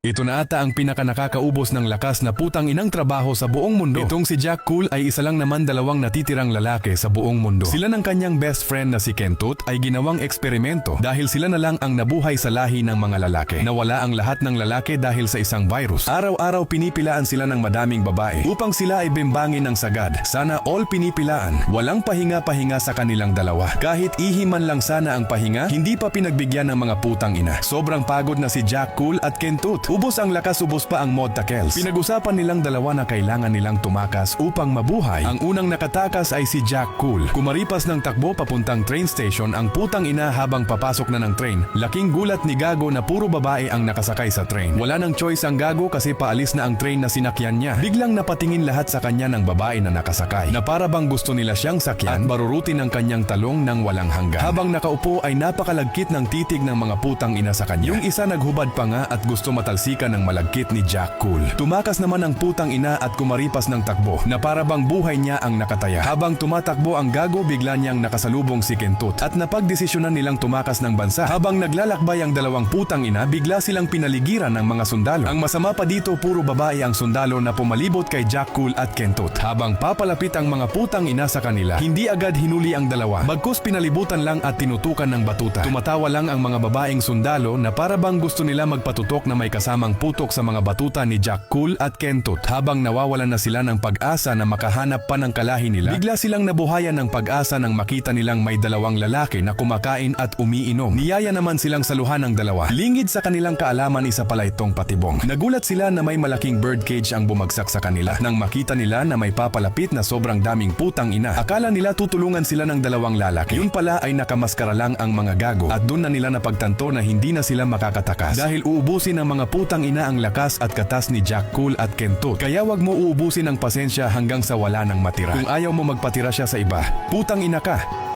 Ito na ata ang pinakanakakaubos ng lakas na putang inang trabaho sa buong mundo. Itong si Jack Cool ay isa lang naman dalawang natitirang lalaki sa buong mundo. Sila ng kanyang best friend na si Kentut ay ginawang eksperimento dahil sila na lang ang nabuhay sa lahi ng mga lalaki. Nawala ang lahat ng lalaki dahil sa isang virus. Araw-araw pinipilaan sila ng madaming babae upang sila ay bimbangin ng sagad. Sana all pinipilaan. Walang pahinga-pahinga sa kanilang dalawa. Kahit ihiman lang sana ang pahinga, hindi pa pinagbigyan ng mga putang ina. Sobrang pagod na si Jack Cool at Kentut. Ubos ang lakas, ubos pa ang mod takels. Pinag-usapan nilang dalawa na kailangan nilang tumakas upang mabuhay. Ang unang nakatakas ay si Jack Cool. Kumaripas ng takbo papuntang train station ang putang ina habang papasok na ng train. Laking gulat ni Gago na puro babae ang nakasakay sa train. Wala nang choice ang Gago kasi paalis na ang train na sinakyan niya. Biglang napatingin lahat sa kanya ng babae na nakasakay. Na para bang gusto nila siyang sakyan at barurutin ang kanyang talong ng walang hanggan. Habang nakaupo ay napakalagkit ng titig ng mga putang ina sa kanya. Yung isa naghubad pa nga at gusto matalsikan ng malagkit ni Jack Cool. Tumakas naman ang putang ina at kumaripas ng takbo na para bang buhay niya ang nakataya. Habang tumatakbo ang Gago, bigla niyang nakasalubong si Kentut at napagdesisyonan nilang tumakas ng bansa. Habang naglalakbay ang dalawang putang ina, bigla silang pinaligiran ng mga sundalo. Ang masama pa dito, puro babae ang sundalo na pumalibot kay Jack Cool at Kentut. Habang papalapit ang mga putang ina sa kanila, hindi agad hinuli ang dalawa. Bagkus pinalibutan lang at tinutukan ng batuta. Tumatawa lang ang mga babaeng sundalo na para bang gusto nila magpatutok na may kasamang putok sa mga batuta ni Jack Cool at Kentut. Habang nawawalan na sila ng pag-asa na makahanap pa ng kalahi nila, bigla silang nabuhayan ng pag-asa nang makita nilang may dalawang lalaki na kumakain at umiinom. Niyaya naman silang saluhan ng dalawa. Lingid sa kanilang kaalaman, isa pala itong patibong. Nagulat sila na may malaking birdcage ang bumagsak sa kanila. Nang makita nila na may papalapit na sobrang daming putang ina, akala nila tutulungan sila ng dalawang lalaki. Yun pala ay nakamaskara lang ang mga Gago at doon na nila napagtanto na hindi na sila makakatakas dahil uubusin ng mga putang ina ang lakas at katas ni Jack Cool at Kentut. Kaya wag mo uubusin ang pasensya hanggang sa wala nang matira. Kung ayaw mo magpatira siya sa iba, putang ina ka.